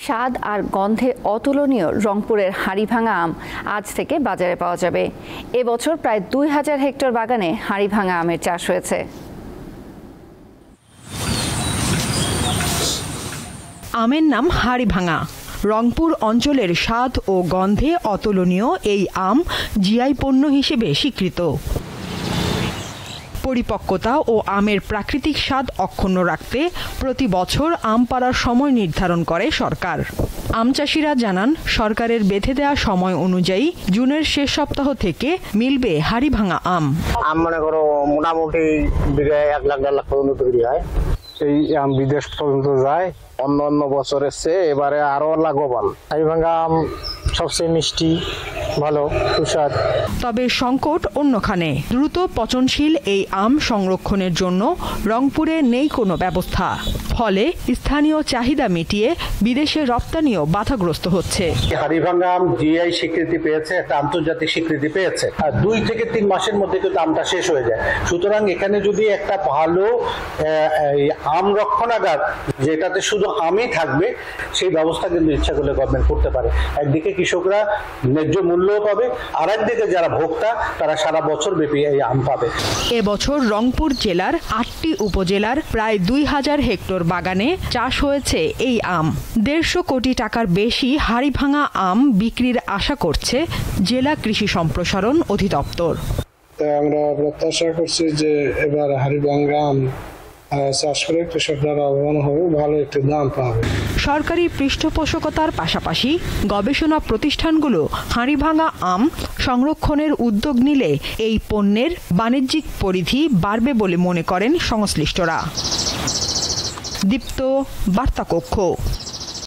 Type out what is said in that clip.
স্বাদ আর গন্ধে অতুলনীয় রংপুরের হাড়িভাঙা আম আজ থেকে বাজারে পাওয়া যাবে। এবছর প্রায় ২,০০০ হেক্টর বাগানে হাড়িভাঙা আমের চাষ হয়েছে। আমের নাম হাড়িভাঙা। রংপুর অঞ্চলের স্বাদ ও গন্ধে অতুলনীয় এই আম জিআই পণ্য হিসেবে স্বীকৃত। পরিপক্কতা ও আমের প্রাকৃতিক স্বাদ অক্ষুণ্ণ রাখতে প্রতি বছর আম পাড়ার সময় নির্ধারণ করে সরকার। আম চাষিরা জানান, সরকারের বেঁধে দেওয়া সময় অনুযায়ী জুনের শেষ সপ্তাহ থেকে মিলবে হাড়িভাঙা আম। মনে করো মোটামুটি বিঘায় ১ লাখ ১.৫ লাখ পর্যন্ত তৈরি হয়। এই আম বিদেশ পর্যন্ত যায়। অন্য বছরের চেয়ে এবারে আরো লাভবান। হাড়িভাঙা আম সবচেয়ে মিষ্টি, ভালো সুস্বাদ। তবে সংকট অন্যখানে। দ্রুত পচনশীল এই আম সংরক্ষণের জন্য রংপুরে নেই কোনো ব্যবস্থা। ফলে স্থানীয় চাহিদা মিটিয়ে বিদেশে রপ্তানিও বাধাগ্রস্ত হচ্ছে। হাড়িভাঙা আম জিআই স্বীকৃতি পেয়েছে, একটা আন্তর্জাতিক স্বীকৃতি পেয়েছে। আর ২ থেকে ৩ মাসের মধ্যে কিন্তু আমটা শেষ হয়ে যায়। সুতরাং এখানে যদি একটা ভালো আম রক্ষণাগার, যেটাতে শুধু আমই থাকবে, সেই ব্যবস্থা কিন্তু ইচ্ছা করলে গভর্নমেন্ট করতে পারে। একদিকে কৃষকরা ন্যায্য মূল্যও পাবে, আর একদিকে যারা ভোক্তা তারা সারা বছর ব্যাপী এই আম পাবে। এবছর রংপুর জেলার ৮টি উপজেলার প্রায় ২,০০০ হেক্টর বাগানে চাষ হয়েছে এই আম। ১৫০ কোটি টাকার বেশি হাড়িভাঙা আম বিক্রির আশা করছে জেলা কৃষি সম্প্রসারণ অধিদপ্তর। আমরা প্রত্যাশা করছি যে এবার হাড়িভাঙা আম চাষ করে কৃষকরা লাভবান হবে, ভালো একটি দাম পাবে। সরকারি পৃষ্ঠপোষকতার পাশাপাশি গবেষণা প্রতিষ্ঠানগুলো হাড়িভাঙা আম সংরক্ষণের উদ্যোগ নিলে এই পণ্যের বাণিজ্যিক পরিধি বাড়বে বলে মনে করেন সংশ্লিষ্টরা। দীপ্ত, বার্তা কক্ষ।